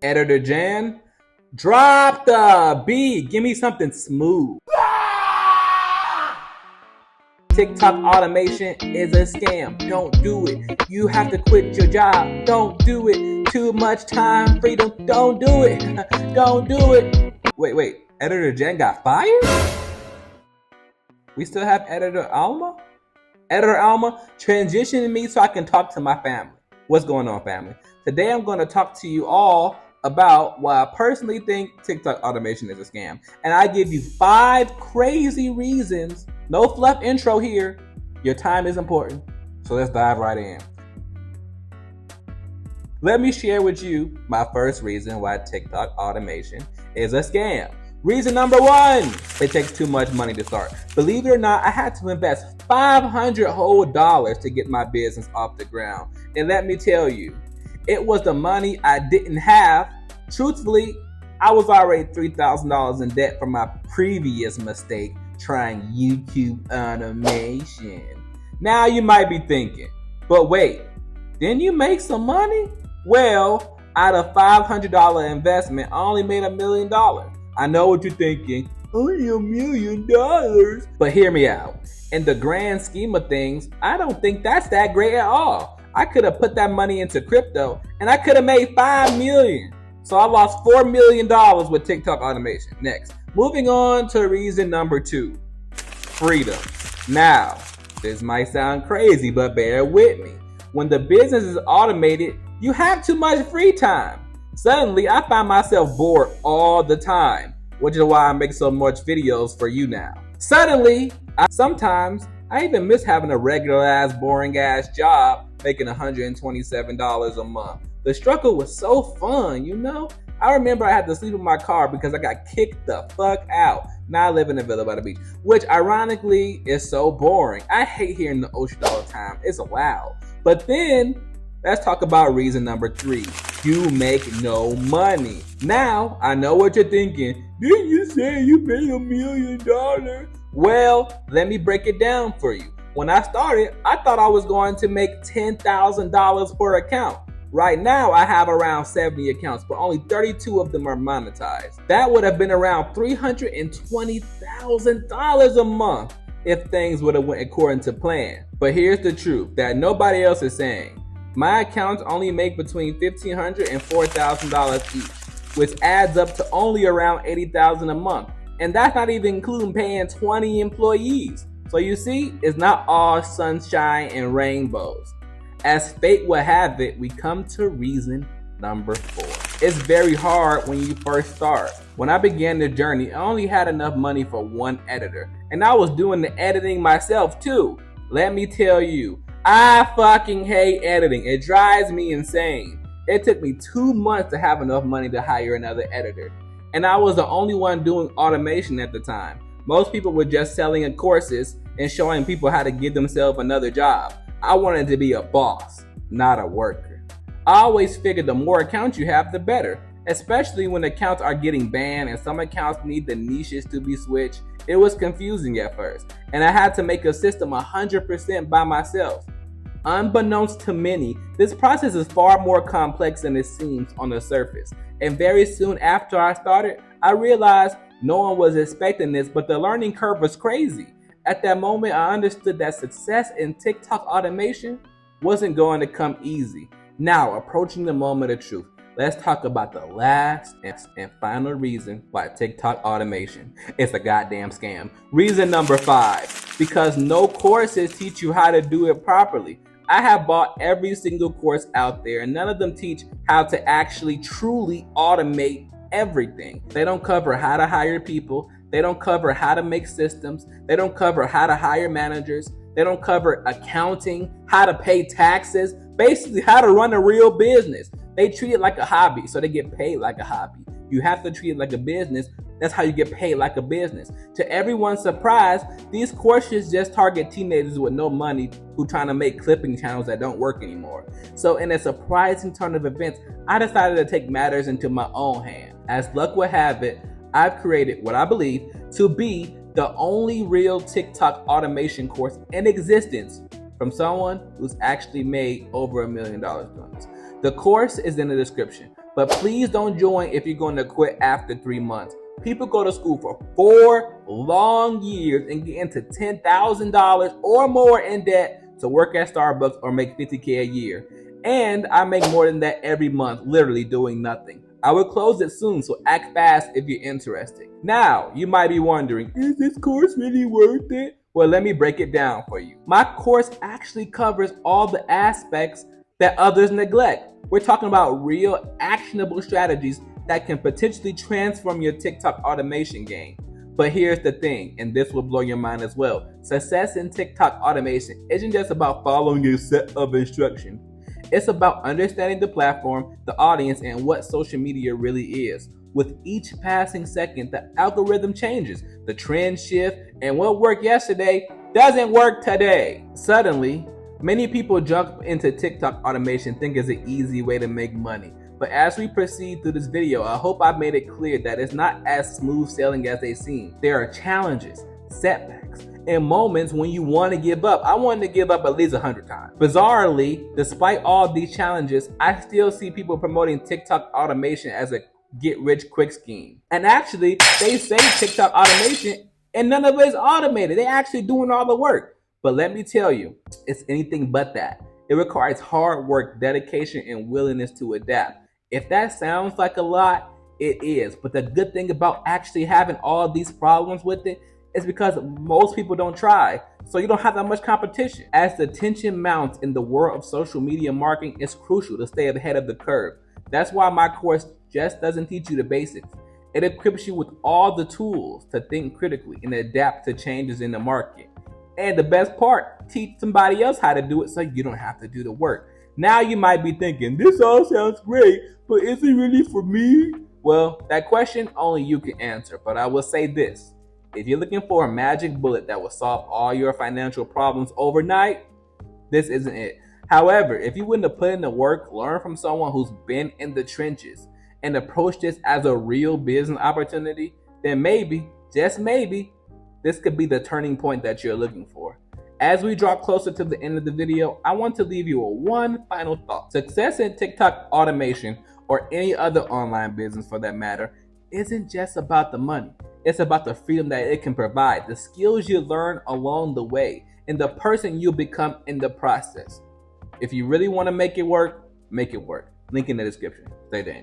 Editor Jan, drop the beat. Give me something smooth. TikTok automation is a scam. Don't do it. You have to quit your job. Don't do it. Too much time freedom. Don't do it. Don't do it. Wait. Editor Jen got fired? We still have Editor Alma? Editor Alma, transition me so I can talk to my family. What's going on, family? Today I'm going to talk to you all about why I personally think TikTok automation is a scam. And I give you 5 crazy reasons. No fluff intro here. Your time is important. So let's dive right in. Let me share with you my first reason why TikTok automation is a scam. Reason number 1, it takes too much money to start. Believe it or not, I had to invest $500 whole to get my business off the ground. And let me tell you, it was the money I didn't have. Truthfully, I was already $3,000 in debt from my previous mistake trying YouTube automation. Now you might be thinking, but wait, didn't you make some money? Well, out of $500 investment, I only made $1 million. I know what you're thinking, only $1 million. But hear me out. In the grand scheme of things, I don't think that's that great at all. I could have put that money into crypto and I could have made $5 million. So I lost $4 million with TikTok automation. Next, moving on to reason number 2, freedom. Now, this might sound crazy, but bear with me. When the business is automated, you have too much free time. Suddenly, I find myself bored all the time, which is why I make so much videos for you now. Suddenly, sometimes I even miss having a regular ass, boring ass job making $127 a month. The struggle was so fun, you know? I remember I had to sleep in my car because I got kicked the fuck out. Now I live in a villa by the beach, which ironically is so boring. I hate hearing the ocean all the time. It's loud. But then, let's talk about reason number 3. You make no money. Now, I know what you're thinking. Didn't you say you made $1 million? Well, let me break it down for you. When I started, I thought I was going to make $10,000 per account. Right now, I have around 70 accounts, but only 32 of them are monetized. That would have been around $320,000 a month if things would have went according to plan. But here's the truth that nobody else is saying. My accounts only make between $1,500 and $4,000 each, which adds up to only around $80,000 a month. And that's not even including paying 20 employees. So you see, it's not all sunshine and rainbows. As fate will have it, we come to reason number 4. It's very hard when you first start. When I began the journey, I only had enough money for 1 editor. And I was doing the editing myself too. Let me tell you, I fucking hate editing. It drives me insane. It took me 2 months to have enough money to hire another editor. And I was the only one doing automation at the time. Most people were just selling courses and showing people how to give themselves another job. I wanted to be a boss, not a worker. I always figured the more accounts you have, the better, especially when accounts are getting banned and some accounts need the niches to be switched. It was confusing at first, and I had to make a system 100% by myself. Unbeknownst to many, this process is far more complex than it seems on the surface. And very soon after I started, I realized no one was expecting this, but the learning curve was crazy. At that moment, I understood that success in TikTok automation wasn't going to come easy. Now, approaching the moment of truth, let's talk about the last and final reason why TikTok automation is a goddamn scam. Reason number 5, because no courses teach you how to do it properly. I have bought every single course out there and none of them teach how to actually truly automate everything. They don't cover how to hire people. They don't cover how to make systems. They don't cover how to hire managers. They don't cover accounting, how to pay taxes, basically how to run a real business. They treat it like a hobby, so they get paid like a hobby. You have to treat it like a business. That's how you get paid like a business. To everyone's surprise, these courses just target teenagers with no money who trying to make clipping channels that don't work anymore. So in a surprising turn of events, I decided to take matters into my own hand. As luck would have it, I've created what I believe to be the only real TikTok automation course in existence from someone who's actually made over $1 million doing this. The course is in the description, But please don't join if you're going to quit after 3 months. People go to school for 4 long years and get into $10,000 or more in debt to work at Starbucks or make $50K a year. And I make more than that every month, literally doing nothing. I will close it soon, so act fast if you're interested. Now, you might be wondering, is this course really worth it? Well, let me break it down for you. My course actually covers all the aspects that others neglect. We're talking about real, actionable strategies that can potentially transform your TikTok automation game. But here's the thing, and this will blow your mind as well. Success in TikTok automation isn't just about following a set of instructions. It's about understanding the platform, the audience, and what social media really is. With each passing second, the algorithm changes, the trends shift, and what worked yesterday doesn't work today. Suddenly, many people jump into TikTok automation thinking it's an easy way to make money. But as we proceed through this video, I hope I've made it clear that it's not as smooth sailing as they seem. There are challenges, setbacks, and moments when you want to give up. I wanted to give up at least 100 times. Bizarrely, despite all these challenges, I still see people promoting TikTok automation as a get-rich-quick scheme. And actually, they say TikTok automation, and none of it is automated. They're actually doing all the work. But let me tell you, it's anything but that. It requires hard work, dedication, and willingness to adapt. If that sounds like a lot, it is. But the good thing about actually having all these problems with it is because most people don't try. So you don't have that much competition. As the tension mounts in the world of social media marketing, it's crucial to stay ahead of the curve. That's why my course just doesn't teach you the basics. It equips you with all the tools to think critically and adapt to changes in the market. And the best part, teach somebody else how to do it so you don't have to do the work. Now you might be thinking, this all sounds great, but is it really for me? Well, that question only you can answer, but I will say this. If you're looking for a magic bullet that will solve all your financial problems overnight, this isn't it. However, if you're willing to put in the work, learn from someone who's been in the trenches, and approach this as a real business opportunity, then maybe, just maybe, this could be the turning point that you're looking for. As we draw closer to the end of the video, I want to leave you with one final thought. Success in TikTok automation, or any other online business for that matter, isn't just about the money. It's about the freedom that it can provide, the skills you learn along the way, and the person you become in the process. If you really want to make it work, make it work. Link in the description. Stay tuned.